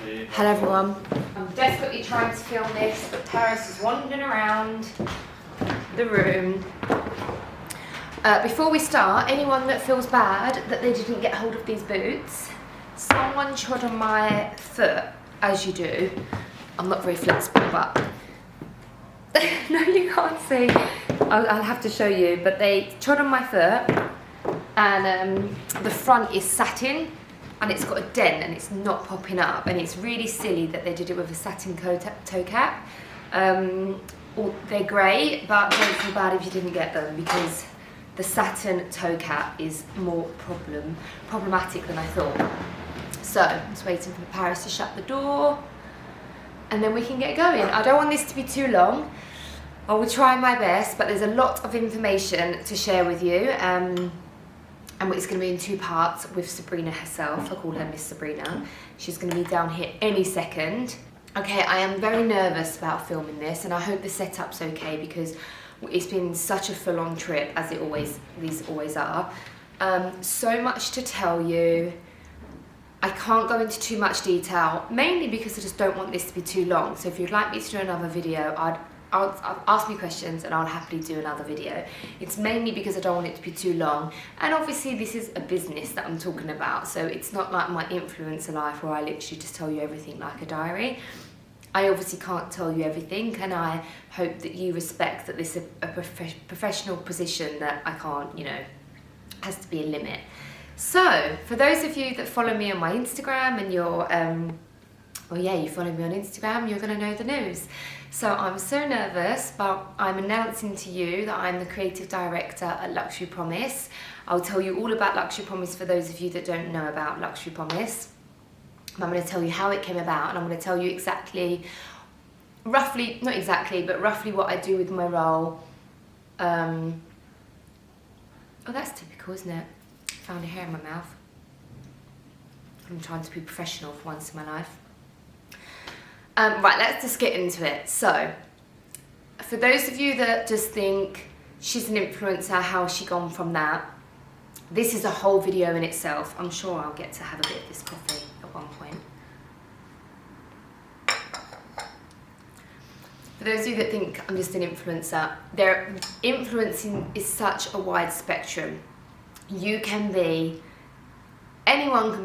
Hello everyone. I'm desperately trying to film this, but Taras is wandering around the room. Before we start, anyone that feels bad that they didn't get hold of these boots, someone trod on my foot, as you do. I'm not very flexible, but no, you can't see. I'll have to show you, but they trod on my foot, and the front is satin. And it's got a dent and it's not popping up, and it's really silly that they did it with a satin toe cap. They're great, but don't feel bad if you didn't get them, because the satin toe cap is more problematic than I thought. So I'm just waiting for Paris to shut the door and then we can get going. I don't want this to be too long. I will try my best, but there's a lot of information to share with you. And it's going to be in two parts with Sabrina herself. I call her Miss Sabrina. She's going to be down here any second. Okay, I am very nervous about filming this, and I hope the setup's okay, because it's been such a full-on trip, as these always are. So much to tell you. I can't go into too much detail, mainly because I just don't want this to be too long. So if you'd like me to do another video, I'll ask me questions and I'll happily do another video. It's mainly because I don't want it to be too long, and obviously this is a business that I'm talking about, so it's not like my influencer life where I literally just tell you everything like a diary. I obviously can't tell you everything, and I hope that you respect that this is a professional position, that I can't, you know, has to be a limit. So for those of you that follow me on my Instagram, and you're you follow me on Instagram, you're going to know the news. So I'm so nervous, but I'm announcing to you that I'm the creative director at Luxury Promise. I'll tell you all about Luxury Promise for those of you that don't know about Luxury Promise. I'm going to tell you how it came about, and I'm going to tell you roughly what I do with my role. Oh, that's typical, isn't it? Found a hair in my mouth. I'm trying to be professional for once in my life. Right, let's just get into it. So, for those of you that just think she's an influencer, how's she gone from that? This is a whole video in itself. I'm sure I'll get to have a bit of this coffee at one point. For those of you that think I'm just an influencer, influencing is such a wide spectrum. Anyone can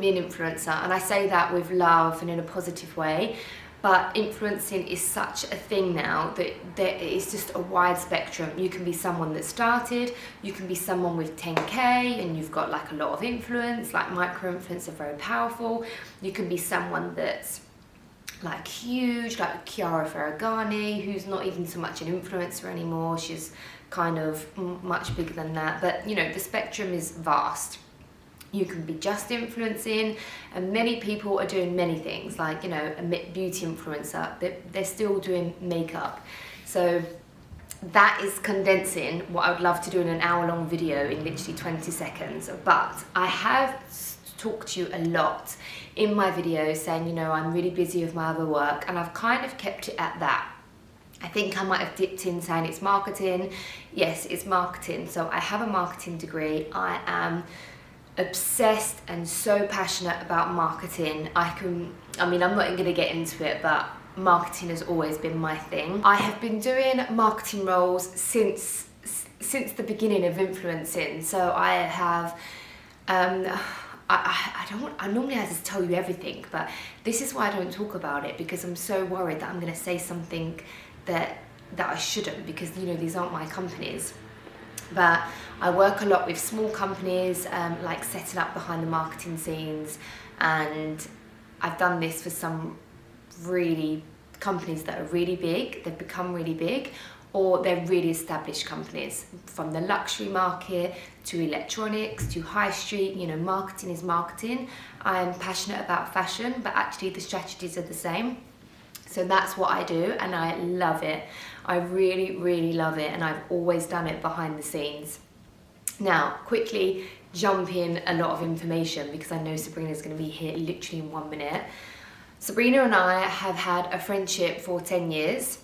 be an influencer, and I say that with love and in a positive way. But influencing is such a thing now that it's just a wide spectrum. You can be someone that started, you can be someone with 10K and you've got like a lot of influence, like micro-influencers are very powerful. You can be someone that's like huge, like Chiara Ferragani, who's not even so much an influencer anymore. She's kind of much bigger than that. But you know, the spectrum is vast. You can be just influencing, and many people are doing many things, like, you know, a beauty influencer, they're still doing makeup. So that is condensing what I would love to do in an hour-long video in literally 20 seconds. But I have talked to you a lot in my videos saying, you know, I'm really busy with my other work, and I've kind of kept it at that. I think I might have dipped in saying it's marketing. Yes, it's marketing. So I have a marketing degree. I am obsessed and so passionate about marketing. I'm not even going to get into it, but marketing has always been my thing. I have been doing marketing roles since the beginning of influencing. So I have, I normally have to tell you everything, but this is why I don't talk about it, because I'm so worried that I'm going to say something that I shouldn't, because, you know, these aren't my companies. But I work a lot with small companies, like setting up behind the marketing scenes, and I've done this for some really companies that are really big. They've become really big, or they're really established companies, from the luxury market to electronics to high street. You know, marketing is marketing. I'm passionate about fashion, but actually the strategies are the same. So that's what I do, and I love it. I really, really love it, and I've always done it behind the scenes. Now, quickly jump in a lot of information, because I know Sabrina's going to be here literally in 1 minute. Sabrina and I have had a friendship for 10 years.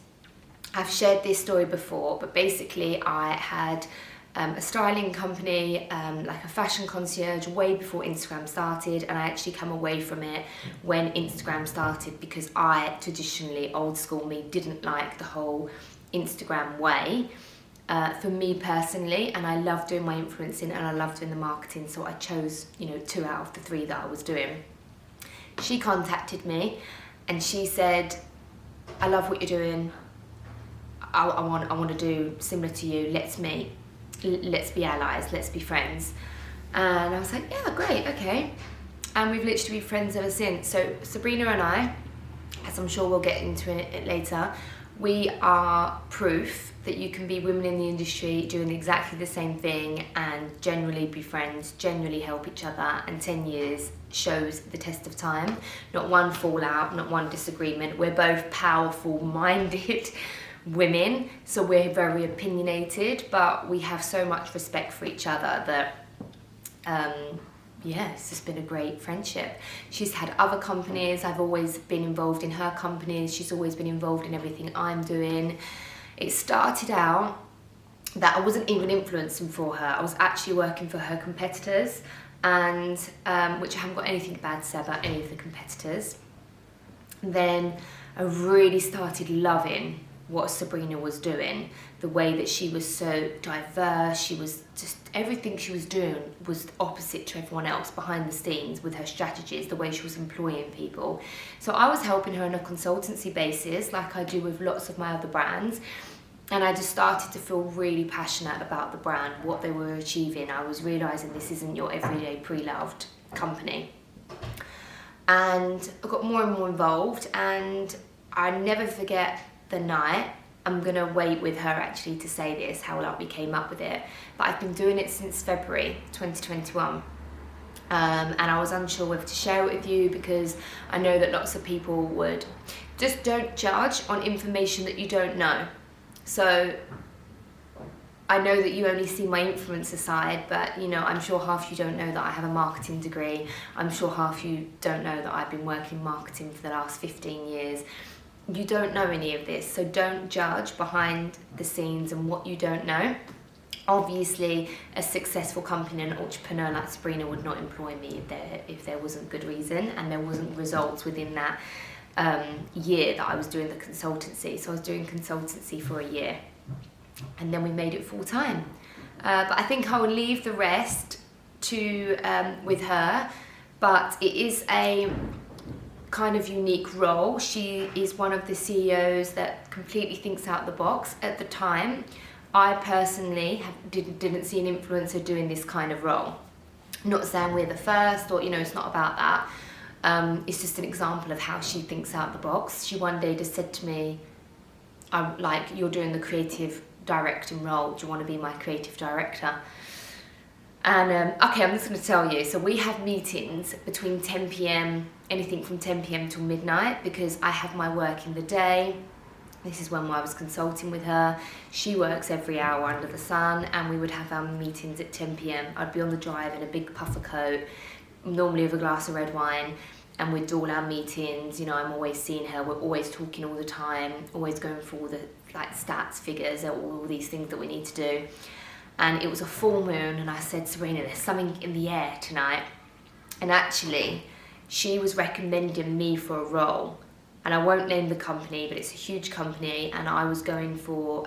I've shared this story before, but basically I had a styling company, like a fashion concierge, way before Instagram started, and I actually come away from it when Instagram started, because I traditionally, old school me, didn't like the whole Instagram way. For me personally, and I love doing my influencing and I love doing the marketing, so I chose, you know, 2 out of the 3 that I was doing. She contacted me and she said, I love what you're doing, I want to do similar to you, let's meet, let's be allies, let's be friends. And I was like, yeah, great, okay. And we've literally been friends ever since. So Sabrina and I, as I'm sure we'll get into it later, we are proof that you can be women in the industry doing exactly the same thing and generally be friends, generally help each other, and 10 years shows the test of time. Not one fallout, not one disagreement. We're both powerful-minded women, so we're very opinionated, but we have so much respect for each other that yeah, it's just been a great friendship. She's had other companies, I've always been involved in her companies, she's always been involved in everything I'm doing. It started out that I wasn't even influencing for her, I was actually working for her competitors, and which I haven't got anything bad to say about any of the competitors. Then I really started loving what Sabrina was doing, the way that she was so diverse, she was just, everything she was doing was opposite to everyone else behind the scenes with her strategies, the way she was employing people. So I was helping her on a consultancy basis, like I do with lots of my other brands, and I just started to feel really passionate about the brand, what they were achieving. I was realising this isn't your everyday pre-loved company. And I got more and more involved, and I never forget the night, I'm gonna wait with her actually to say this, how like we came up with it, but I've been doing it since February 2021, and I was unsure whether to share it with you because I know that lots of people would. Just don't judge on information that you don't know. So I know that you only see my influencer side, but you know, I'm sure half you don't know that I have a marketing degree. I'm sure half you don't know that I've been working in marketing for the last 15 years. You don't know any of this, so don't judge behind the scenes and what you don't know. Obviously, a successful company and an entrepreneur like Sabrina would not employ me if there wasn't good reason and there wasn't results within that year that I was doing the consultancy. So I was doing consultancy for a year, and then we made it full time. But I think I will leave the rest to with her. But it is a kind of unique role. She is one of the CEOs that completely thinks out the box. At the time, I personally didn't see an influencer doing this kind of role. Not saying we're the first, or you know, it's not about that. It's just an example of how she thinks out the box. She one day just said to me, "I'm like, you're doing the creative directing role. Do you want to be my creative director?" And okay, I'm just going to tell you. So we have meetings between 10 p.m, anything from 10 p.m. till midnight, because I have my work in the day. This is when I was consulting with her. She works every hour under the sun, and we would have our meetings at 10 p.m. I'd be on the drive in a big puffer coat, normally with a glass of red wine, and we'd do all our meetings. You know, I'm always seeing her. We're always talking all the time, always going through all the like stats, figures, all these things that we need to do. And it was a full moon, and I said, "Sabrina, there's something in the air tonight." And actually, she was recommending me for a role, and I won't name the company, but it's a huge company, and I was going for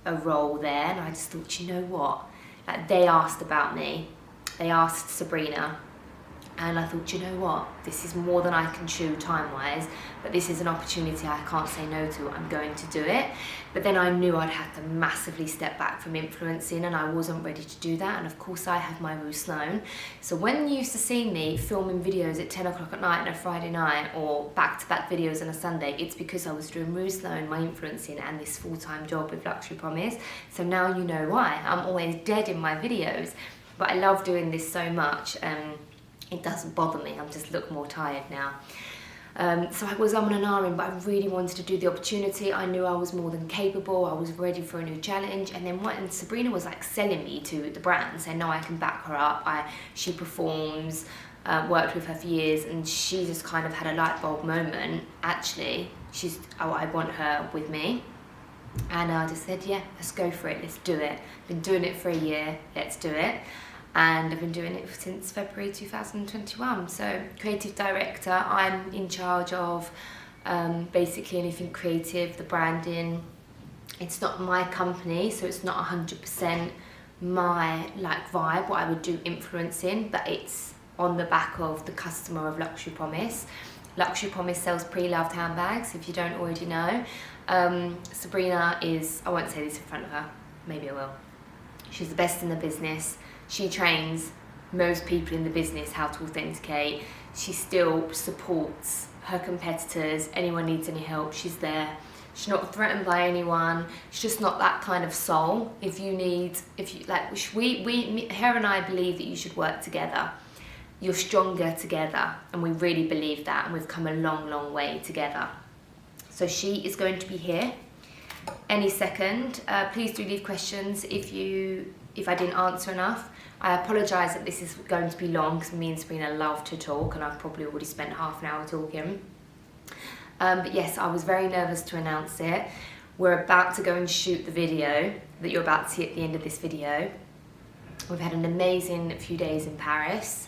a role there, and I just thought, you know what? Like, they asked about me, they asked Sabrina, and I thought, you know what? This is more than I can chew time-wise, but this is an opportunity I can't say no to. I'm going to do it. But then I knew I'd have to massively step back from influencing, and I wasn't ready to do that. And of course, I have my Rue Sloan. So when you used to see me filming videos at 10 o'clock at night on a Friday night, or back-to-back videos on a Sunday, it's because I was doing Rue Sloan, my influencing, and this full-time job with Luxury Promise. So now you know why. I'm always dead in my videos, but I love doing this so much. It doesn't bother me, I just look more tired now. So I was and ahhing, but I really wanted to do the opportunity. I knew I was more than capable, I was ready for a new challenge. And then when Sabrina was like selling me to the brand, saying, no, I can back her up, she performs, worked with her for years, and she just kind of had a light bulb moment. Actually, I want her with me. And I just said, yeah, let's go for it, let's do it. Been doing it for a year, let's do it. And I've been doing it since February 2021. So creative director, I'm in charge of basically anything creative, the branding. It's not my company, so it's not 100% my like vibe, what I would do influencing, but it's on the back of the customer of Luxury Promise. Luxury Promise sells pre-loved handbags, if you don't already know. Sabrina is, I won't say this in front of her, maybe I will. She's the best in the business. She trains most people in the business how to authenticate. She still supports her competitors. Anyone needs any help, she's there. She's not threatened by anyone. She's just not that kind of soul. Her and I believe that you should work together. You're stronger together, and we really believe that, and we've come a long, long way together. So she is going to be here any second. Please do leave questions if I didn't answer enough. I apologise that this is going to be long because me and Sabrina love to talk, and I've probably already spent half an hour talking. But yes, I was very nervous to announce it. We're about to go and shoot the video that you're about to see at the end of this video. We've had an amazing few days in Paris.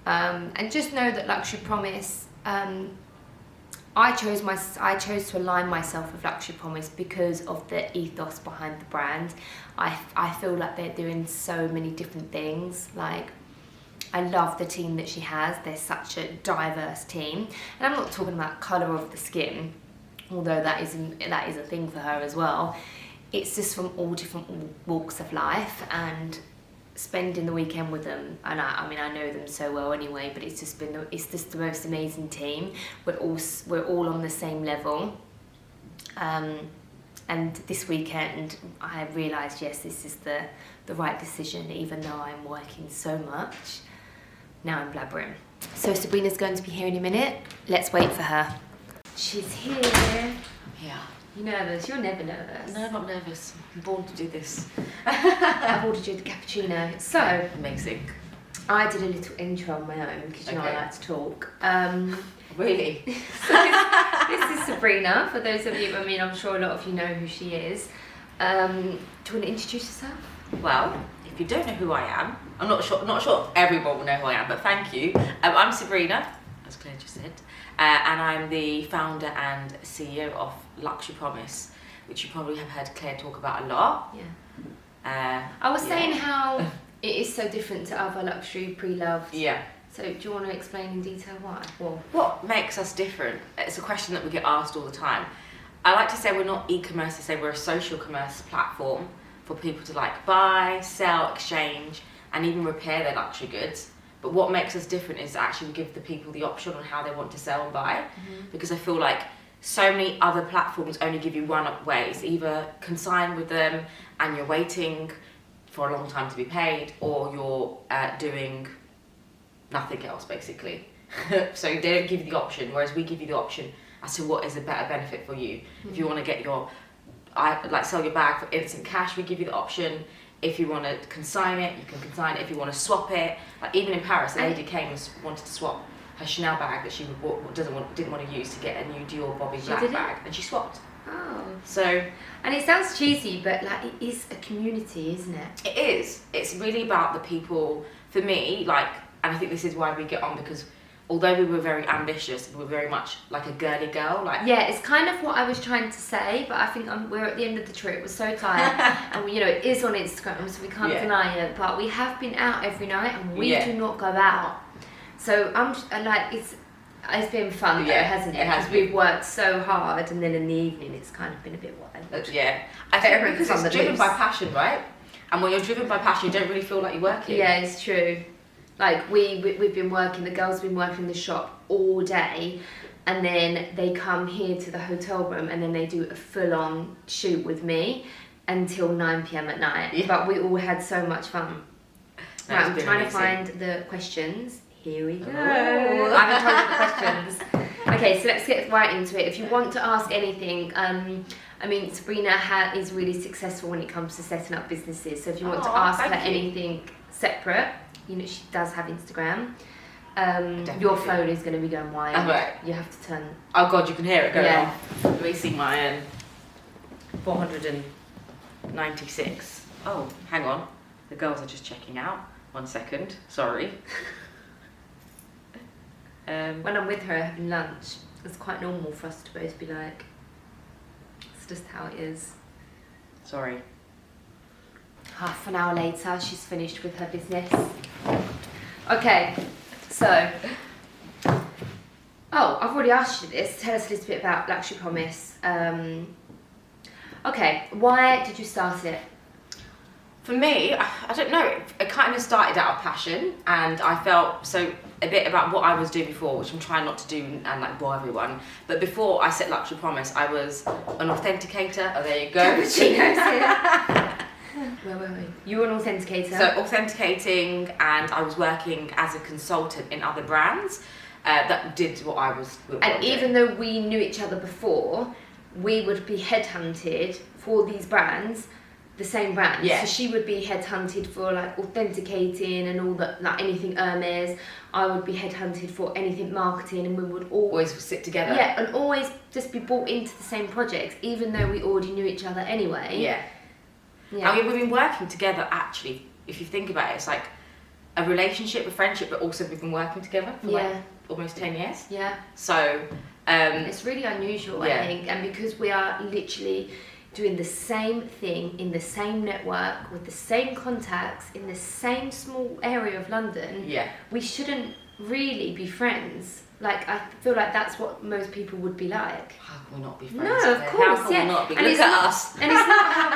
And just know that Luxury Promise, I chose to align myself with Luxury Promise because of the ethos behind the brand. I feel like they're doing so many different things. Like, I love the team that she has. They're such a diverse team. And I'm not talking about colour of the skin, although that is a thing for her as well. It's just from all different walks of life, and spending the weekend with them, and I mean I know them so well anyway, but it's just the most amazing team. We're all on the same level. And this weekend I realised, yes, this is the right decision, even though I'm working so much. Now I'm blabbering. So Sabrina's going to be here in a minute. Let's wait for her. She's here. Yeah. You nervous? You're never nervous. No, I'm not nervous. I'm born to do this. I've ordered you the cappuccino. So, amazing. I did a little intro on my own because you know I like to talk. Really? So this is Sabrina. For those of you, I mean, I'm sure a lot of you know who she is. Do you want to introduce yourself? Well, if you don't know who I am, I'm not sure everyone will know who I am, but thank you. I'm Sabrina, as Claire just said, and I'm the founder and CEO of Luxury Promise, which you probably have heard Claire talk about a lot. Yeah. I was saying how it is so different to other luxury pre-loved. Yeah. So do you want to explain in detail why? Well, what makes us different? It's a question that we get asked all the time. I like to say we're not e-commerce, I say we're a social commerce platform for people to like buy, sell, exchange, and even repair their luxury goods. But what makes us different is actually we give the people the option on how they want to sell and buy. Because I feel like so many other platforms only give you one way. It's either consign with them and you're waiting for a long time to be paid, or you're doing nothing else basically. So they don't give you the option, whereas we give you the option as to what is a better benefit for you. If you want to get sell your bag for instant cash, we give you the option. If you want to consign it, you can consign it. If you want to swap it, like even in Paris, a lady came and wanted to swap her Chanelle bag that she didn't want to use to get a new Dior Bobby black bag, and she swapped. oh. So, And it sounds cheesy, but like it is a community, isn't it? it is. It's really about the people. For me, like, and I think this is why we get on, because although we were very ambitious, we were very much like a girly girl. Like, yeah, it's kind of what I was trying to say, but I think we're at the end of the trip. We're so tired, and you know it is on Instagram, so we can't deny it. But we have been out every night, and we do not go out. So I'm just, like, it's been fun though, hasn't it? Because we've worked so hard, and then in the evening it's kind of been a bit wild. Yeah, I think because it's driven by passion, right? And when you're driven by passion, you don't really feel like you're working. Yeah, it's true. Like we've been working, the girls have been working in the shop all day, and then they come here to the hotel room and then they do a full-on shoot with me until 9 p.m. at night. Yeah. But we all had so much fun. Right, I'm trying to find the questions. Here we go. I haven't told you the questions. Okay, so let's get right into it. If you want to ask anything, I mean, Sabrina is really successful when it comes to setting up businesses. So if you want to ask her anything separate, you know, she does have Instagram. Your phone is going to be going wild. Right. You have to turn. Oh God, you can hear it going off. Let me see my 496. Oh, hang on. The girls are just checking out. 1 second. Sorry. When I'm with her having lunch, it's quite normal for us to both be like, it's just how it is. Sorry. Half an hour later, she's finished with her business. Okay, so, I've already asked you this. Tell us a little bit about Luxury Promise. Okay, why did you start it? For me, I don't know, it kind of started out of passion, and I felt so a bit about what I was doing before, which I'm trying not to do and like bore everyone. But before I set Luxury Promise, I was an authenticator. Oh, there you go. Cappuccino's here. Where were we? You were an authenticator. So authenticating, and I was working as a consultant in other brands that did what I was. And even though we knew each other before, we would be headhunted for these brands. The same brand. Yeah. So she would be headhunted for like authenticating and all that, like anything Hermes. I would be headhunted for anything marketing, and we would always sit together. Yeah, and always just be brought into the same projects, even though we already knew each other anyway. Yeah. Yeah. I mean, we've been working together actually. If you think about it, it's like a relationship, a friendship, but also we've been working together for like almost 10 years. Yeah. So it's really unusual, yeah. I think, and because we are literally doing the same thing in the same network with the same contacts in the same small area of London, we shouldn't really be friends. Like, I feel like that's what most people would be like. How can we not be friends? No, of How course, can we not be? And Look at us. And it's not how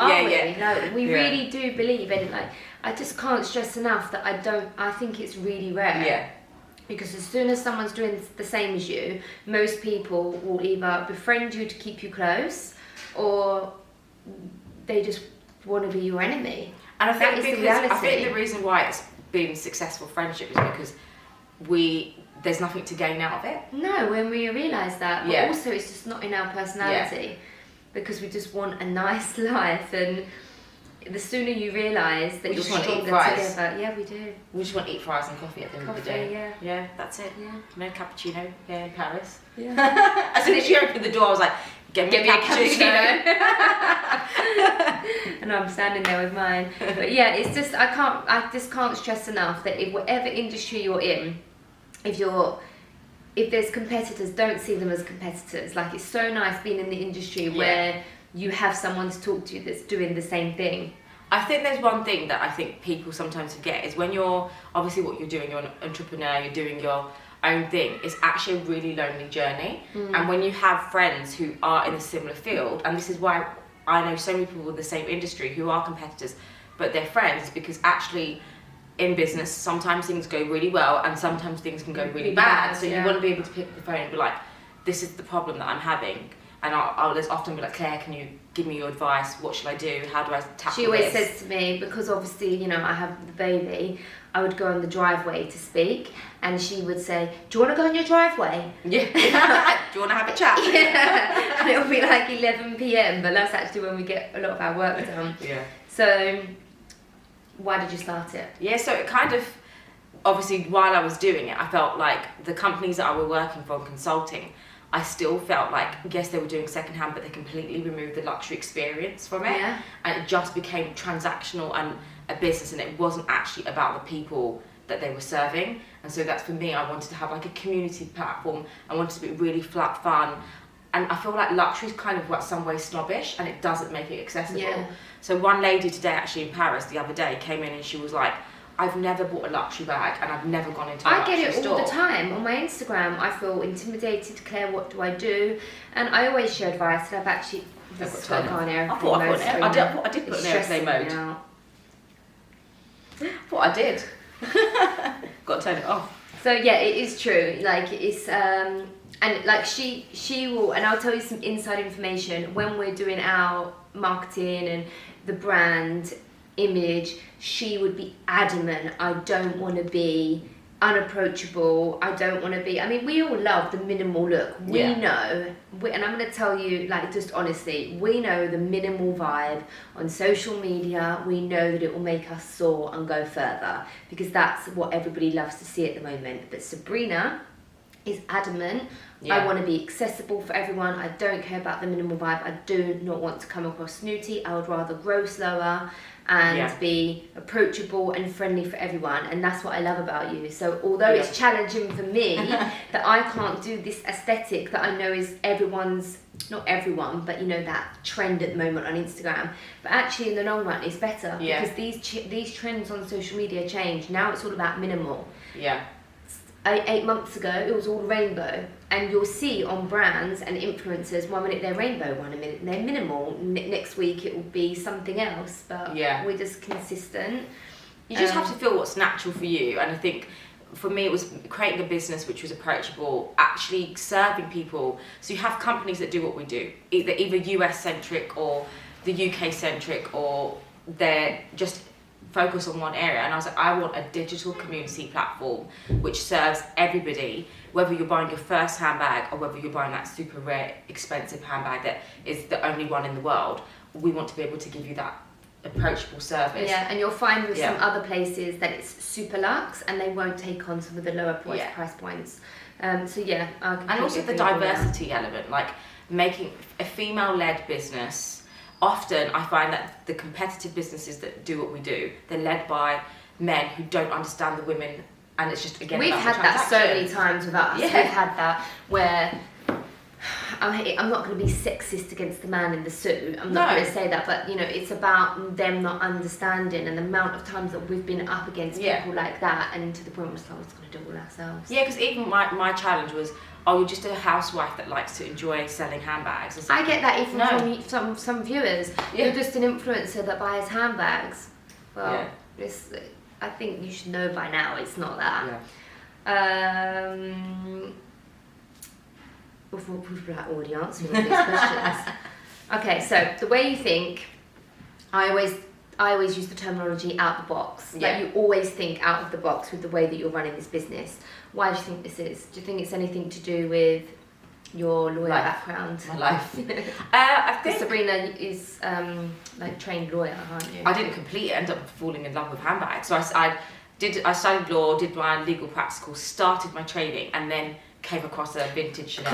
we are we? Yeah. No, we really do believe in it. Like, I just can't stress enough that I think it's really rare. Yeah. Because as soon as someone's doing the same as you, most people will either befriend you to keep you close, or they just want to be your enemy. And I think that is because the reality. I think the reason why it's been successful friendship is because there's nothing to gain out of it. No, when we realise that, but also it's just not in our personality, because we just want a nice life, and the sooner you realise that you're stronger together. Yeah, we do. We just want to eat fries and coffee at the end of the day. Yeah, that's it. Yeah. No cappuccino here in Paris. Yeah. As soon as she opened the door, I was like, Get me a cappuccino. And I'm standing there with mine. But yeah, it's just I just can't stress enough that if whatever industry you're in, if there's competitors, don't see them as competitors. Like, it's so nice being in the industry where you have someone to talk to that's doing the same thing. I think there's one thing that I think people sometimes forget is when you're obviously what you're doing, you're an entrepreneur, you're doing your own thing, it's actually a really lonely journey. And when you have friends who are in a similar field, and this is why I know so many people in the same industry who are competitors but they're friends, because actually in business sometimes things go really well and sometimes things can go really bad. So you want to be able to pick up the phone and be like, this is the problem that I'm having, and I'll just often be like, Claire, can you give me your advice? What should I do? How do I tackle She always this? says to me, because obviously, I have the baby, I would go on the driveway to speak, and she would say, do you want to go on your driveway? Yeah. Do you want to have a chat? Yeah. And it'll be like 11 p.m, but that's actually when we get a lot of our work done. Yeah. So, why did you start it? Yeah, so it kind of, obviously while I was doing it, I felt like the companies that I were working for consulting, I still felt like, yes, they were doing secondhand, but they completely removed the luxury experience from it. Yeah. And it just became transactional and a business, and it wasn't actually about the people that they were serving. And so that's, for me, I wanted to have like a community platform. I wanted to be really fun. And I feel like luxury is kind of like some way snobbish, and it doesn't make it accessible. Yeah. So one lady today, actually in Paris the other day, came in and she was like, I've never bought a luxury bag and I've never gone into a luxury store. I get it all the time. On my Instagram, I feel intimidated. Claire, what do I do? And I always share advice, and I've actually... I did put an airplane mode. I thought I did. Got to turn it off. So yeah, it is true. Like, it's and like she will, and I'll tell you some inside information when we're doing our marketing and the brand image. She would be adamant, I don't want to be unapproachable. I don't want to be. I mean, we all love the minimal look. We know, and I'm going to tell you, like, just honestly, we know the minimal vibe on social media. We know that it will make us soar and go further, because that's what everybody loves to see at the moment. But Sabrina is adamant. Yeah. I want to be accessible for everyone. I don't care about the minimal vibe. I do not want to come across snooty. I would rather grow slower and be approachable and friendly for everyone. And that's what I love about you. So although it's challenging for me that I can't do this aesthetic that I know is everyone's, not everyone, but you know, that trend at the moment on Instagram, but actually in the long run it's better because these trends on social media change. Now it's all about minimal. 8 months ago it was all rainbow, and you'll see on brands and influencers, 1 minute they're rainbow, 1 minute they're minimal, next week it will be something else, but we're just consistent. You just have to feel what's natural for you, and I think for me it was creating a business which was approachable, actually serving people. So you have companies that do what we do, either US centric or the UK centric, or they're just focus on one area. And I was like, I want a digital community platform which serves everybody, whether you're buying your first handbag or whether you're buying that super rare expensive handbag that is the only one in the world. We want to be able to give you that approachable service. And you'll find with some other places that it's super luxe and they won't take on some of the lower price points. And also the diversity element, like making a female-led business. Often I find that the competitive businesses that do what we do, they're led by men who don't understand the women, and it's just, again, we've had that so many times with us. We've had that where I'm not going to be sexist against the man in the suit, I'm not going to say that, but you know, it's about them not understanding, and the amount of times that we've been up against people like that, and to the point where we're just going to do it all ourselves. Because even my challenge was, you're just a housewife that likes to enjoy selling handbags. I get that even from some viewers. You're just an influencer that buys handbags. Well, I think you should know by now it's not that. Before people are already answering all these questions. Okay, so the way you think, I always use the terminology out the box. Like you always think out of the box with the way that you're running this business. Why do you think this is? Do you think it's anything to do with your lawyer background? My life. I think Sabrina is like trained lawyer, aren't you? I didn't complete it. Ended up falling in love with handbags. So I studied law, did my legal practice course, started my trading, and then came across a vintage Chanelle.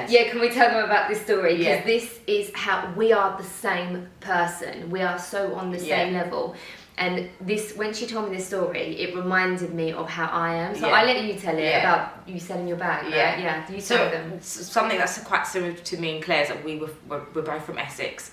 Can we tell them about this story? Because this is how we are the same person. We are so on the same level. And this, when she told me this story, it reminded me of how I am. So I let you tell it about you selling your bag, right? You tell them. Something that's quite similar to me and Claire's, that we're both from Essex.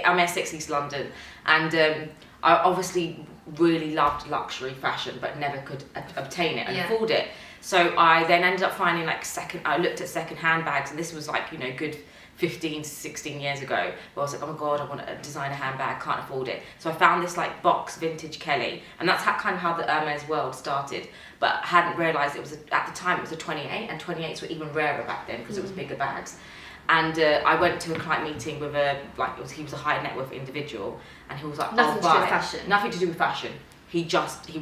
I'm Essex, East London. And I obviously really loved luxury fashion, but never could obtain it and afford it. So I then ended up finding I looked at second hand bags, and this was like, you know, good 15 to 16 years ago, where I was like, oh my god, I want a designer handbag, can't afford it. So I found this like box vintage Kelly, and that's kind of how the Hermes world started. But I hadn't realised it was at the time it was a 28, and 28s were even rarer back then because it was bigger bags. And I went to a client meeting with he was a high net worth individual, and he was like, nothing to do with fashion. Nothing to do with fashion. He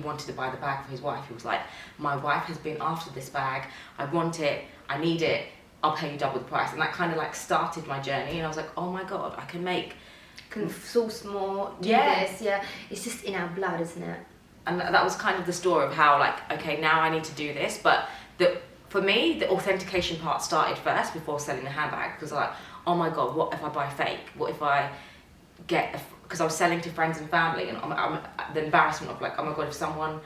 wanted to buy the bag for his wife. He was like, my wife has been after this bag, I want it, I need it, I'll pay you double the price. And that kind of like started my journey, and I was like, oh my god, I can source more, do this, it's just in our blood, isn't it? And that was kind of the story of how, like, okay, now I need to do this. But for me, the authentication part started first before selling the handbag, because like, oh my god, what if I buy fake? What if I get because I was selling to friends and family, and I'm the embarrassment of like, oh my god, if someone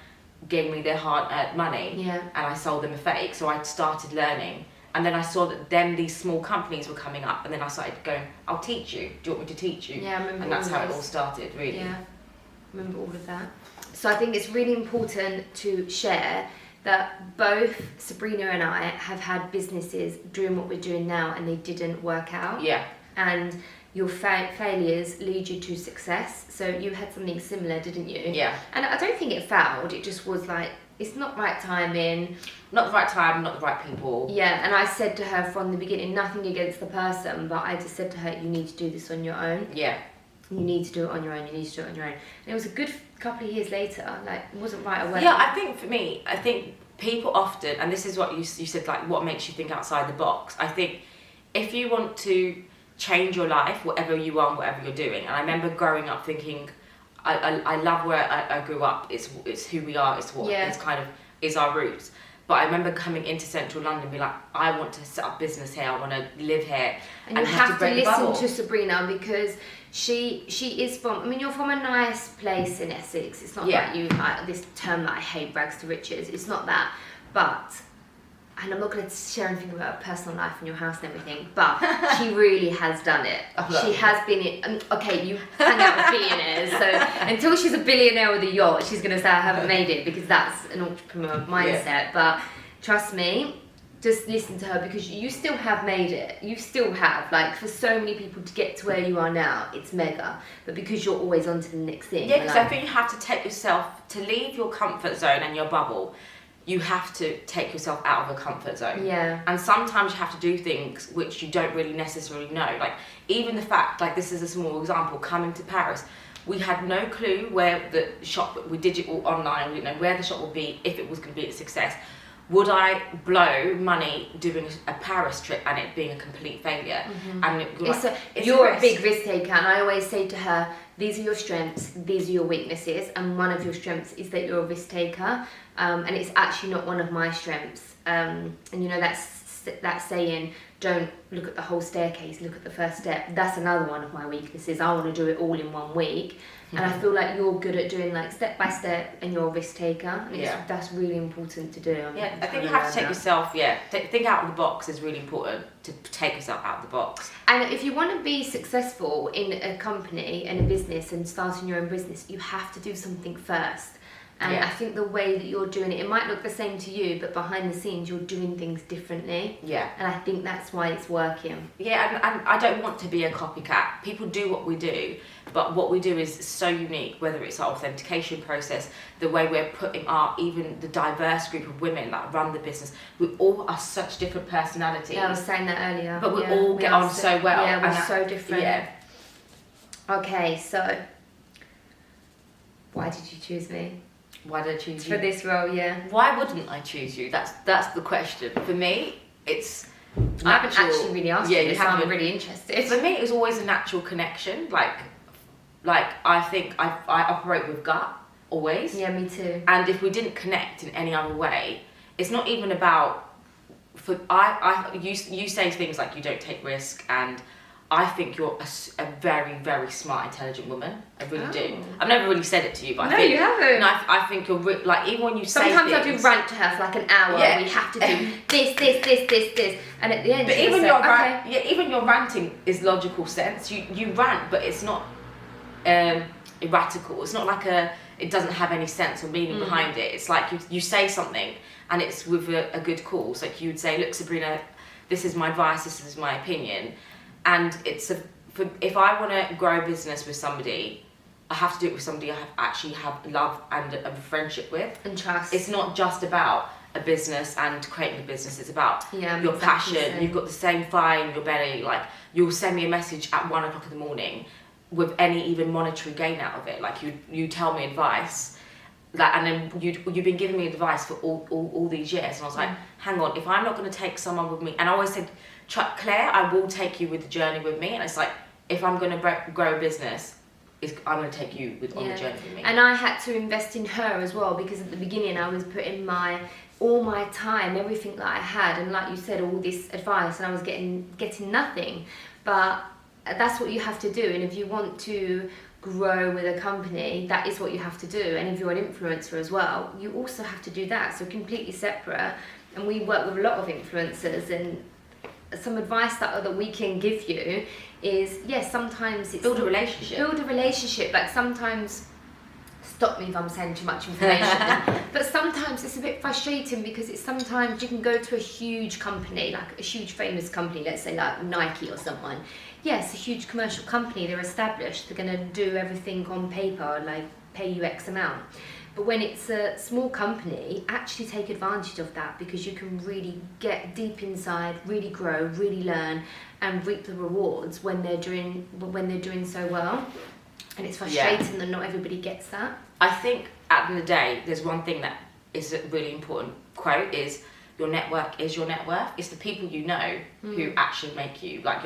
gave me their hard-earned money and I sold them a fake. So I started learning, and then I saw that then these small companies were coming up, and then I started going, I'll teach you. Do you want me to teach you? Yeah, I remember. And that's how it all started, really. Yeah, I remember all of that. So I think it's really important to share that both Sabrina and I have had businesses doing what we're doing now, and they didn't work out. Yeah. And your failures lead you to success. So you had something similar, didn't you? Yeah. And I don't think it failed. It just was like, it's not right timing. Not the right time, not the right people. Yeah, and I said to her from the beginning, nothing against the person, but I just said to her, you need to do this on your own. Yeah. You need to do it on your own, you need to do it on your own. And it was a good couple of years later, like, it wasn't right away. Yeah, I think for me, people often, and this is what you said, like, what makes you think outside the box. I think if you want to change your life, whatever you are, whatever you're doing. And I remember growing up thinking, I love where I grew up. It's who we are. It's what it's kind of is our roots. But I remember coming into central London and be like, I want to set up business here, I want to live here. And you have to break the listen bubble. to Sabrina, because she is from, I mean, you're from a nice place in Essex. It's not like you, this term that I hate, rags to riches. It's not that. But, and I'm not going to share anything about her personal life and your house and everything, but she really has done it. She has been it. Okay, you hang out with billionaires, so until she's a billionaire with a yacht, she's going to say I haven't made it, because that's an entrepreneur mindset. Yeah. But trust me, just listen to her, because you still have made it. You still have. Like, for so many people to get to where you are now, it's mega. But because you're always on to the next thing. Yeah, because like, I think you have to take yourself, to leave your comfort zone and your bubble, you have to take yourself out of a comfort zone. Yeah. And sometimes you have to do things which you don't really necessarily know. Like, even the fact, like, this is a small example, coming to Paris, we had no clue where the shop, we did it all online, we didn't know where the shop would be, if it was going to be a success. Would I blow money doing a Paris trip and it being a complete failure? And you're a big risk taker, and I always say to her, these are your strengths, these are your weaknesses, and one of your strengths is that you're a risk taker, and it's actually not one of my strengths. And you know, that's saying, don't look at the whole staircase, look at the first step. That's another one of my weaknesses. I want to do it all in 1 week. And I feel like you're good at doing like step by step, and you're a risk taker. And that's really important to do. I think you have to take yourself, think out of the box is really important, to take yourself out of the box. And if you want to be successful in a company and a business and starting your own business, you have to do something first. And I think the way that you're doing it might look the same to you, but behind the scenes you're doing things differently. Yeah. And I think that's why it's working. Yeah, and I don't want to be a copycat. People do what we do, but what we do is so unique, whether it's our authentication process, the way we're putting even the diverse group of women that run the business. We all are such different personalities. Yeah, I was saying that earlier. But we all get on so well. Yeah, we're so different. Yeah. Okay, so why did you choose me? Why did I choose you? For this role, yeah. Why wouldn't I choose you? That's the question. For me, it's natural. I haven't actually really asked you this, so I'm really interested. For me, it was always a natural connection. Like I think I operate with gut, always. Yeah, me too. And if we didn't connect in any other way, it's not even about... You say things like you don't take risk, and I think you're a very, very smart, intelligent woman. I really do. I've never really said it to you, but no, you haven't. No, I think you're like, even when you say sometimes things, I do rant to her for like an hour. Yeah. We have to do this, and at the end, but she even say, your even your ranting is logical sense. You rant, but it's not erratical. It's not like it doesn't have any sense or meaning behind it. It's like you say something and it's with a good cause. Like you would say, look, Sabrina, this is my advice, this is my opinion. And if I want to grow a business with somebody, I have to do it with somebody I actually have love and a friendship with. And trust. It's not just about a business and creating a business, it's about your passion. You've got the same fire in your belly. Like, you'll send me a message at 1 o'clock in the morning with any even monetary gain out of it. Like, you tell me advice, like, and then you've been giving me advice for all these years, and I was like, hang on, if I'm not going to take someone with me, and I always said, Claire, I will take you with the journey with me. And it's like, if I'm going to grow a business, I'm going to take you on the journey with me. And I had to invest in her as well, because at the beginning I was putting all my time, everything that I had, and like you said, all this advice, and I was getting nothing. But that's what you have to do. And if you want to grow with a company, that is what you have to do. And if you're an influencer as well, you also have to do that. So completely separate. And we work with a lot of influencers, and some advice that we can give you is, yes, sometimes it's... Build a relationship. Like, sometimes... Stop me if I'm saying too much information. But sometimes it's a bit frustrating, because sometimes you can go to a huge company, like a huge famous company, let's say like Nike or someone. Yes, a huge commercial company, they're established, they're going to do everything on paper, like pay you X amount. But when it's a small company, actually take advantage of that, because you can really get deep inside, really grow, really learn, and reap the rewards when they're doing so well. And it's frustrating that not everybody gets that. I think at the end of the day, there's one thing that is a really important quote, is your network is your net worth. It's the people you know who actually make you, like,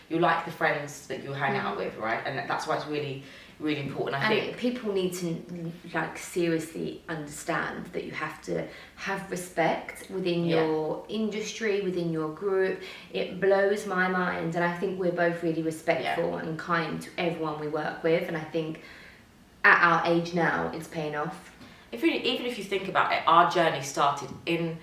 you're like the friends that you hang out with, right? And that's why it's really really important. I And think people need to like seriously understand that you have to have respect within your industry, within your group. It blows my mind, and I think we're both really respectful and kind to everyone we work with, and I think at our age now it's paying off. even if you think about it, our journey started in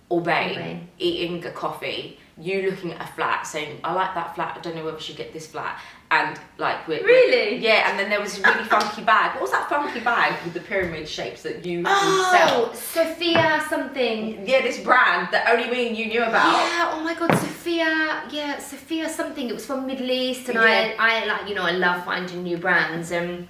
Albany, eating a coffee, you looking at a flat saying, I like that flat, I don't know whether we should get this flat, and like Really? Yeah, and then there was a really funky bag. What was that funky bag with the pyramid shapes that you sell? Sophia something. Yeah, this brand that only me and you knew about. Yeah, oh my god, Sophia. Yeah, Sophia something. It was from Middle East, and I like, you know, I love finding new brands, and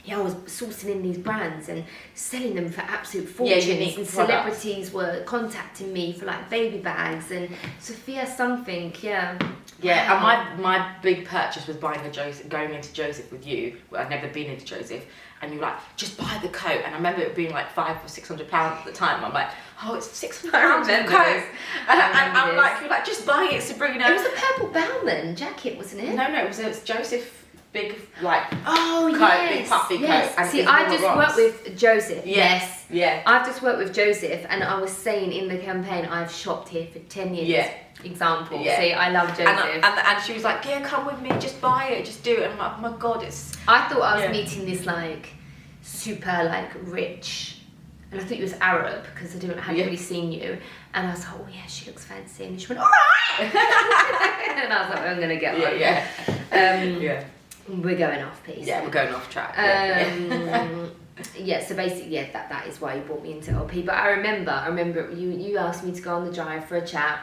I was sourcing in these brands and selling them for absolute fortunes, and celebrities were contacting me for like baby bags, and Sophia something, Yeah, wow. and my big purchase was buying going into Joseph with you. I'd never been into Joseph, and you were like, just buy the coat. And I remember it being like £500 or £600 at the time. I'm like, oh, it's £600 a coat. And I'm like, you're like, just buy it, Sabrina. It was a purple Bowman jacket, wasn't it? No, it was Joseph. Big like coat, big puffy coat. And see, I just worked with Joseph. Yes. Yeah. I've just worked with Joseph, and I was saying in the campaign, I've shopped here for 10 years. Yeah. Example. Yeah. See, I love Joseph. And she was like, yeah, come with me, just buy it, just do it. And I'm like, oh my god, it's. I thought I was meeting this like super like rich, and I thought you was Arab because I hadn't really seen you. And I was like, oh yeah, she looks fancy, and she went, all right. And I was like, I'm gonna get one. We're going off piece. Yeah, we're going off track. So basically, that is why you brought me into LP. But I remember you asked me to go on the drive for a chat.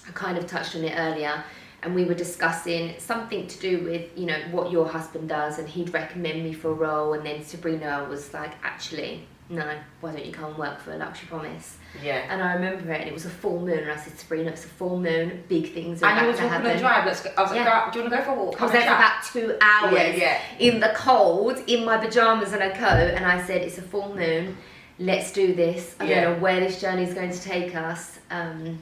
I kind of touched on it earlier, and we were discussing something to do with, you know, what your husband does, and he'd recommend me for a role, and then Sabrina was like, actually, no, why don't you come and work for Luxury Promise? Yeah. And I remember it, and it was a full moon, and I said, Sabrina, it's a full moon, big things are about to happen. And you were talking on the drive, I was like, do you want to go for a walk? I was there for about 2 hours in the cold, in my pyjamas and a coat, and I said, it's a full moon, let's do this. I don't know where this journey is going to take us,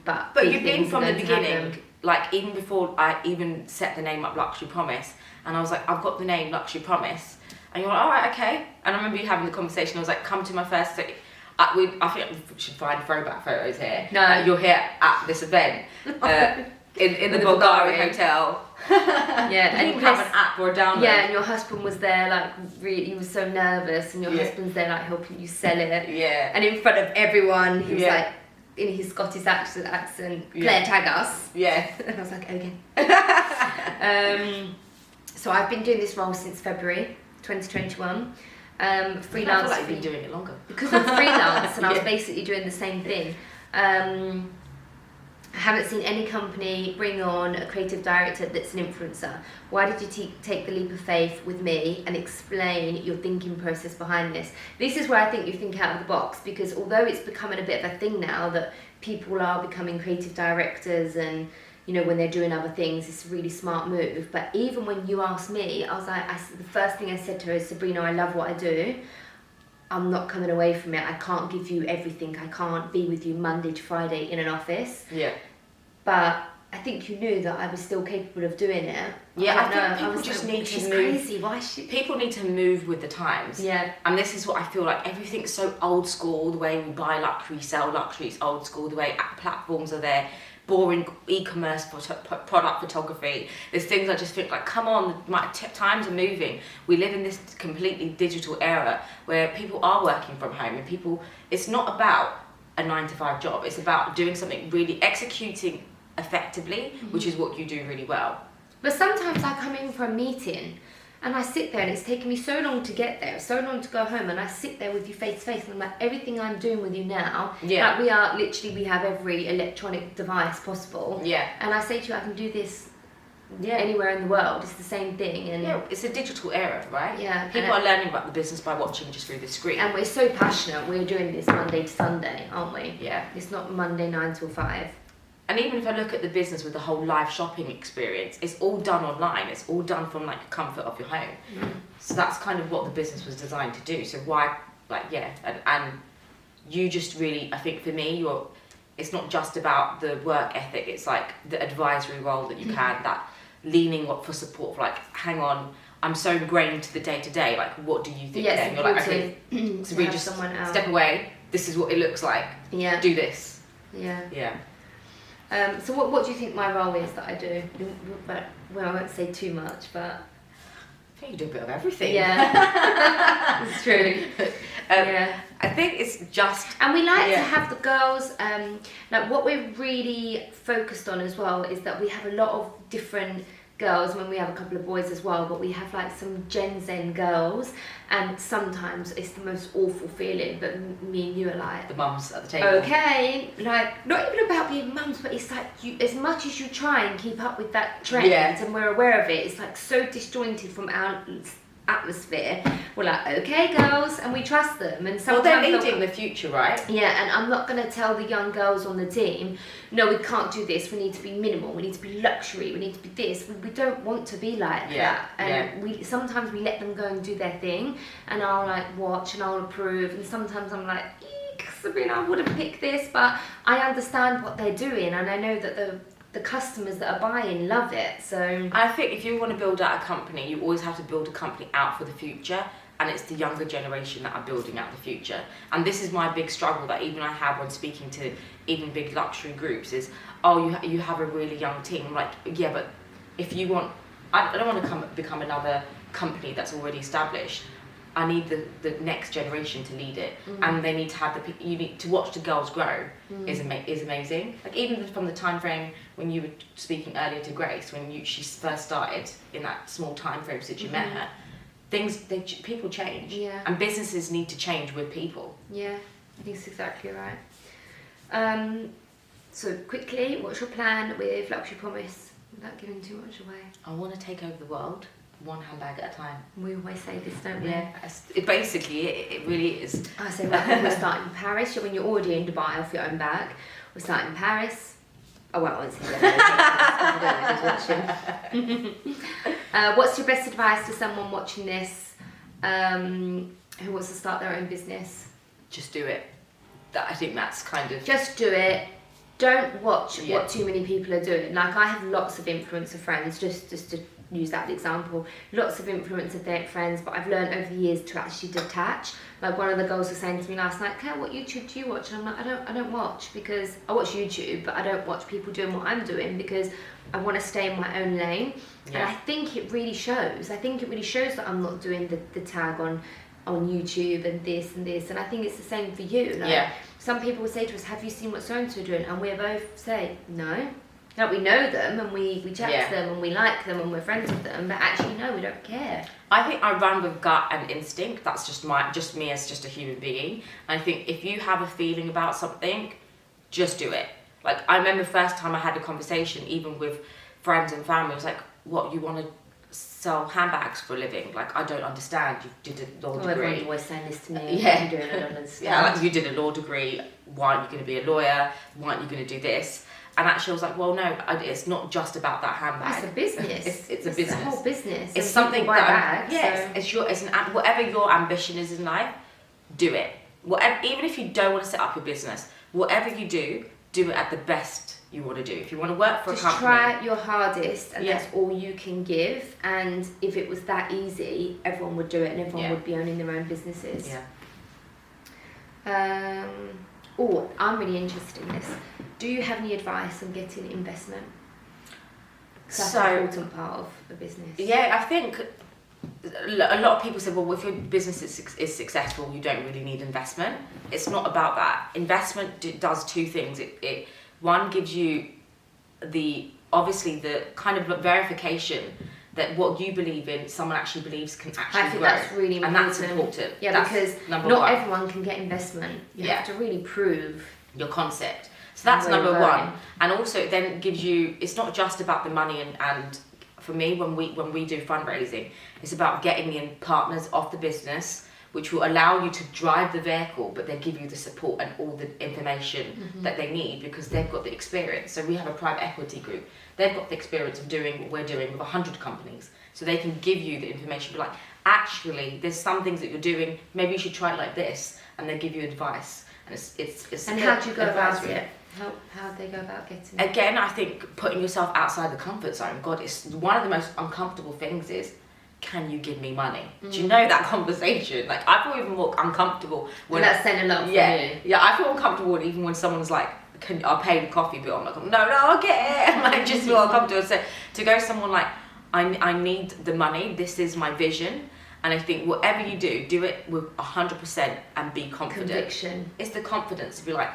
but you've been from the beginning, like even before I even set the name up Luxury Promise, and I was like, I've got the name Luxury Promise. And you're like, all right, okay. And I remember you having the conversation. I was like, come to my first. I think we should find throwback photos here. No, you're here at this event in the Bulgarian hotel. And you have an app or a download. Yeah, and your husband was there, like really. He was so nervous, and your husband's there, like helping you sell it. Yeah. And in front of everyone, he was like, in his Scottish accent, Claire, tag us. Yeah. And I was like, okay. So I've been doing this role since February 2021. Freelance. I feel like you've been doing it longer. Because I'm freelance, and I was basically doing the same thing. I haven't seen any company bring on a creative director that's an influencer. Why did you take the leap of faith with me and explain your thinking process behind this? This is where I think you think out of the box, because although it's becoming a bit of a thing now that people are becoming creative directors, and you know, when they're doing other things, it's a really smart move. But even when you asked me, I was like, the first thing I said to her is, Sabrina, I love what I do. I'm not coming away from it. I can't give you everything. I can't be with you Monday to Friday in an office. Yeah. But I think you knew that I was still capable of doing it. Yeah, I think people just need to move. Crazy. Why should people need to move with the times? Yeah. And this is what I feel like. Everything's so old school. The way we buy luxury, sell luxury, it's old school. The way platforms are there. Boring e-commerce product photography. There's things I just think like, come on, times are moving. We live in this completely digital era where people are working from home, and it's not about a 9-to-5 job. It's about doing something really, executing effectively, which is what you do really well. But sometimes I come in for a meeting, and I sit there, and it's taken me so long to get there, so long to go home, and I sit there with you face to face, and I'm like, everything I'm doing with you now, like we have every electronic device possible. Yeah. And I say to you, I can do this anywhere in the world. It's the same thing. And it's a digital era, right? Yeah. People are learning about the business by watching just through the screen. And we're so passionate. We're doing this Monday to Sunday, aren't we? Yeah. It's not Monday 9 till 5. And even if I look at the business with the whole live shopping experience, it's all done online. It's all done from like the comfort of your home. So that's kind of what the business was designed to do. So why, and you just really, I think for me, it's not just about the work ethic. It's like the advisory role that you can, that leaning for support, for like, hang on, I'm so ingrained to the day to day. Like, what do you think? Yeah, then? You're like, okay, Sabrina, just step away. This is what it looks like. Yeah. Do this. Yeah. Yeah. So what do you think my role is that I do? But well, I won't say too much, but I think you do a bit of everything. Yeah, it's true. Yeah, I think it's just, and we like to have the girls. Like what we're really focused on as well is that we have a lot of different girls. When we have a couple of boys as well, but we have like some Gen Z girls, and sometimes it's the most awful feeling. But me and you are like the mums at the table. Okay, like not even about being mums, but it's like you, as much as you try and keep up with that trend, and we're aware of it, it's like so disjointed from our atmosphere. We're like, okay, girls, and we trust them, and sometimes they're leading the future, right? Yeah, and I'm not going to tell the young girls on the team, no, we can't do this. We need to be minimal. We need to be luxury. We need to be this. We don't want to be like that. And we sometimes we let them go and do their thing, and I'll like watch and I'll approve, and sometimes I'm like, Sabrina, I wouldn't pick this, but I understand what they're doing, and I know that the customers that are buying love it. So I think if you want to build out a company, you always have to build a company out for the future, and it's the younger generation that are building out the future. And this is my big struggle that even I have when speaking to even big luxury groups is, you have a really young team. I'm like, yeah, but if you want, I don't want to become another company that's already established. I need the next generation to lead it, and they need to have you need to watch the girls grow is amazing. Like even from the time frame when you were speaking earlier to Grace, when she first started in that small time frame since you met her, people change, and businesses need to change with people. Yeah, I think that's exactly right. So quickly, what's your plan with Luxury Promise without giving too much away? I want to take over the world. One handbag at a time. We always say this, don't we? Yeah, it really is. I say we're starting in Paris. When you're already in Dubai off your own bag, we're starting in Paris. Oh well, I won't say that. What's your best advice to someone watching this who wants to start their own business? Just do it. I think that's kind of... Just do it. Don't watch what too many people are doing. Like I have lots of influencer friends, just to use that example, lots of influencer friends, but I've learned over the years to actually detach. Like one of the girls was saying to me last night, Claire, what YouTube do you watch? And I'm like, I don't watch, because I watch YouTube, but I don't watch people doing what I'm doing, because I want to stay in my own lane. And I think it really shows. I think it really shows that I'm not doing the tag on YouTube and this, and I think it's the same for you. Like, some people will say to us, have you seen what so-and-so are doing? And we both say, no. Like we know them and we chat to them and we like them and we're friends with them, but actually no, we don't care. I think I run with gut and instinct. That's just me as just a human being. And I think if you have a feeling about something, just do it. Like I remember the first time I had a conversation, even with friends and family, it was like, what, you want to sell handbags for a living? Like I don't understand. You did a law degree. Everyone's always saying this to me. Yeah. Doing it, I don't understand. Like you did a law degree. Why aren't you going to be a lawyer? Why aren't you going to do this? And actually I was like, well, no, it's not just about that handbag. It's a business. It's a business. It's a whole business. It's something that bags, whatever your ambition is in life, do it. Whatever, even if you don't want to set up your business, whatever you do it at the best you want to do. If you want to work for a company, try your hardest, and that's all you can give. And if it was that easy, everyone would do it, and everyone would be owning their own businesses. I'm really interested in this. Do you have any advice on getting investment? That's an important part of a business. Yeah, I think a lot of people say, well, if your business is successful, you don't really need investment. It's not about that. Investment does two things. It one gives you the kind of verification that what you believe in, someone actually believes can actually grow. I think that's really important. And that's important. Yeah, that's because not everyone can get investment. You have to really prove your concept. So that's number one. And also it then gives you, it's not just about the money and for me, when we do fundraising, it's about getting in partners of the business, which will allow you to drive the vehicle, but they give you the support and all the information that they need because they've got the experience. So we have a private equity group. They've got the experience of doing what we're doing with 100 companies. So they can give you the information, be like, actually, there's some things that you're doing, maybe you should try it like this, and they give you advice. And it's and how do you go about it? How do they go about getting it? Again, I think putting yourself outside the comfort zone. God, it's one of the most uncomfortable things is can you give me money? Do you know that conversation? Like, I feel even more uncomfortable when... And that's saying a lot for yeah, you. Yeah, I feel uncomfortable even when someone's like, I'll pay the coffee bill. I'm like, no, I'll get it. I just feel uncomfortable. So to go to someone like, I need the money, this is my vision. And I think whatever you do it with 100% and be confident. Conviction. It's the confidence to be like,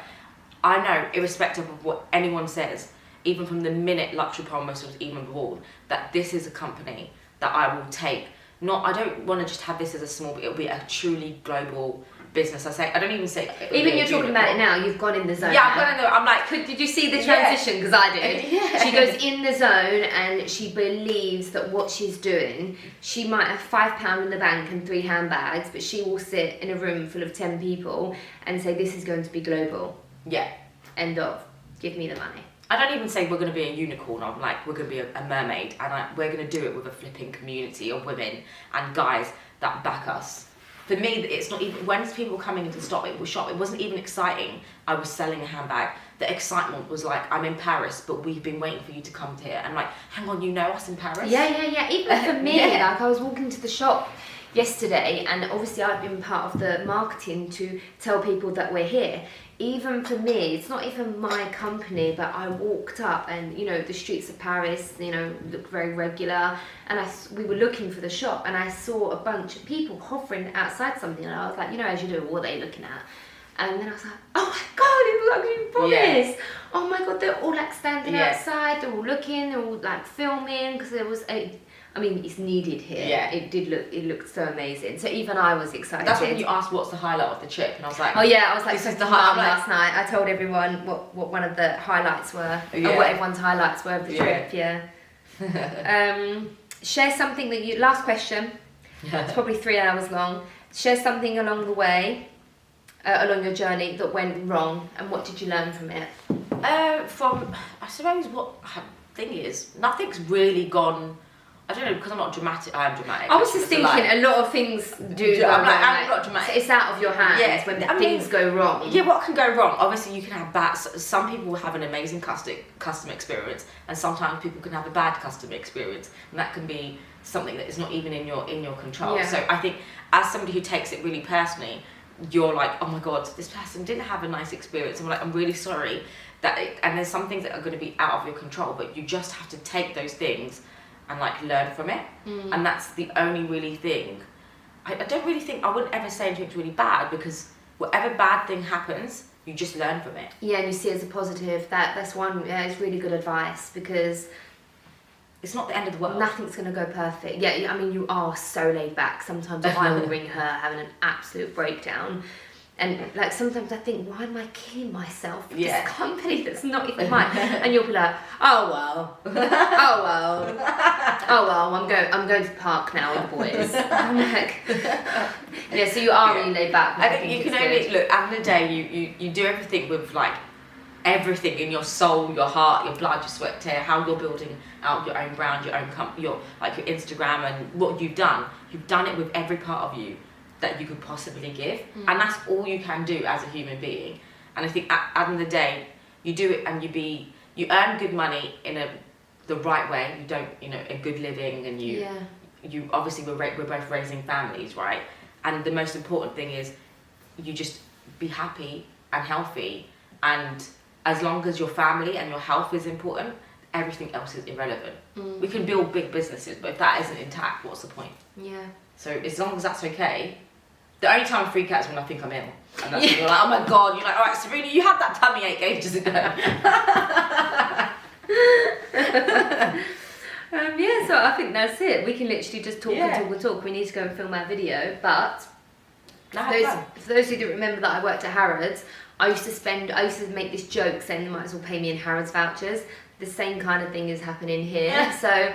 I know, irrespective of what anyone says, even from the minute Luxury Promise was even born, that this is a company that I will take. I don't want to just have this as a small, but it'll be a truly global business. I don't even say... Even you're talking about it now, you've gone in the zone. Yeah, I'm going in there. I'm like... Did you see the transition? Because I did. Yeah. She goes in the zone and she believes that what she's doing, she might have £5 in the bank and 3 handbags, but she will sit in a room full of 10 people and say, this is going to be global. Yeah. End of. Give me the money. I don't even say we're going to be a unicorn. I'm like, we're going to be a mermaid, and we're going to do it with a flipping community of women and guys that back us. For me, it's not even, when people were coming into shop, it wasn't even exciting. I was selling a handbag. The excitement was like, I'm in Paris, but we've been waiting for you to come here. And like, hang on, you know us in Paris? Yeah. Even for me, like, I was walking to the shop yesterday, and obviously I've been part of the marketing to tell people that we're here. Even for me, it's not even my company, but I walked up and, you know, the streets of Paris, you know, look very regular. And we were looking for the shop, and I saw a bunch of people hovering outside something. And I was like, you know, as you do, what are they looking at? And then I was like, oh my God, it's Luxury Promise. Yeah. Oh my God, they're all like standing outside, they're all looking, they're all like filming, because there was it's needed here. Yeah. It looked so amazing. So even I was excited. That's when you asked what's the highlight of the trip, and I was like, oh yeah, I was like, this is the highlight. Last night I told everyone what one of the highlights were, or what everyone's highlights were of the trip. Share something that you, last question, it's probably 3 hours long. Share something along the way, along your journey that went wrong, and what did you learn from it? I suppose what thing is, nothing's really gone. I don't know, because I'm not dramatic. I am dramatic. I was just thinking a lot of things do go wrong. I'm not dramatic. It's out of your hands when things go wrong. Yeah, what can go wrong? Obviously, you can have bad. Some people have an amazing customer experience, and sometimes people can have a bad customer experience, and that can be something that is not even in your control. Yeah. So I think, as somebody who takes it really personally, you're like, oh my God, this person didn't have a nice experience. I'm like, I'm really sorry and there's some things that are going to be out of your control, but you just have to take those things and like learn from it. And that's the only really thing. I don't really think, I wouldn't ever say anything's really bad, because whatever bad thing happens, you just learn from it. Yeah, and you see it as a positive. That's one, it's really good advice, because it's not the end of the world. Nothing's going to go perfect. Yeah, I mean, you are so laid back. Sometimes I will ring her having an absolute breakdown. And like sometimes I think, why am I killing myself with this company that's not even mine? And you'll be like, oh well, I'm going to the park now with the boys. I'm like, yeah. So you are really laid back. I think you can only look. At the end of the day, you do everything with like everything in your soul, your heart, your blood, your sweat, tear. How you're building out your own brand, your own company, your Instagram, and what you've done. You've done it with every part of you that you could possibly give, and that's all you can do as a human being. And I think at the end of the day, you do it and you earn good money in the right way. You don't, a good living, and you obviously we're both raising families, right? And the most important thing is you just be happy and healthy, and as long as your family and your health is important, everything else is irrelevant. We can build big businesses, but if that isn't intact, what's the point? Yeah. So as long as that's okay. The only time I freak out is when I think I'm ill. And that's when you're like, oh my God, you're like, all right, Sabrina, you had that tummy ache ages ago. So I think that's it. We can literally just talk and talk. We need to go and film our video. But for those who don't remember that I worked at Harrods, I used to make this joke saying they might as well pay me in Harrods vouchers. The same kind of thing is happening here. Yeah. So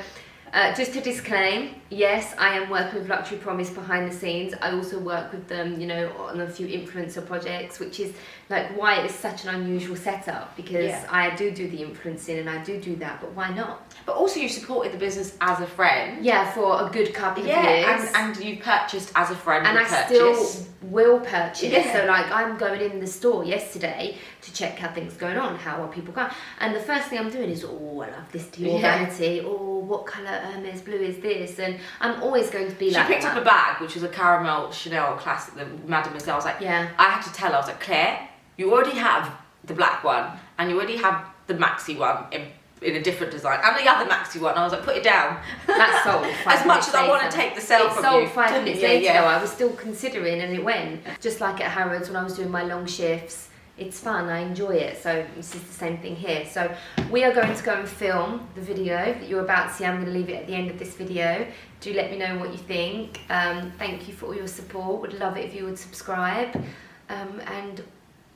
just to disclaim, yes, I am working with Luxury Promise behind the scenes. I also work with them, on a few influencer projects, which is like why it is such an unusual setup, because I do the influencing and I do that, but why not? But also you supported the business as a friend. Yeah, for a good couple of years. And you purchased as a friend. And I still will purchase. Yeah. So like I'm going in the store yesterday to check how things are going on, how are people going. And the first thing I'm doing is, I love this to your vanity. What colour Hermes blue is this, and I'm always going to be She like picked that. up a bag, which was a caramel Chanel classic, the Mademoiselle. I was like, Yeah. I had to tell her, I was like, Claire, you already have the black one, and you already have the maxi one in a different design, and the other maxi one. I was like, put it down. That's sold. As much as I want to take the sale from you. It sold 5 minutes Yeah, later, yeah. though. I was still considering, and it went. Just like at Harrods when I was doing my long shifts. It's fun, I enjoy it, so this is the same thing here. So we are going to go and film the video that you're about to see. I'm going to leave it at the end of this video. Do let me know what you think. Thank you for all your support. Would love it if you would subscribe. And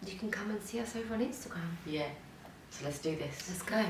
you can come and see us over on Instagram. Yeah, so let's do this. Let's go.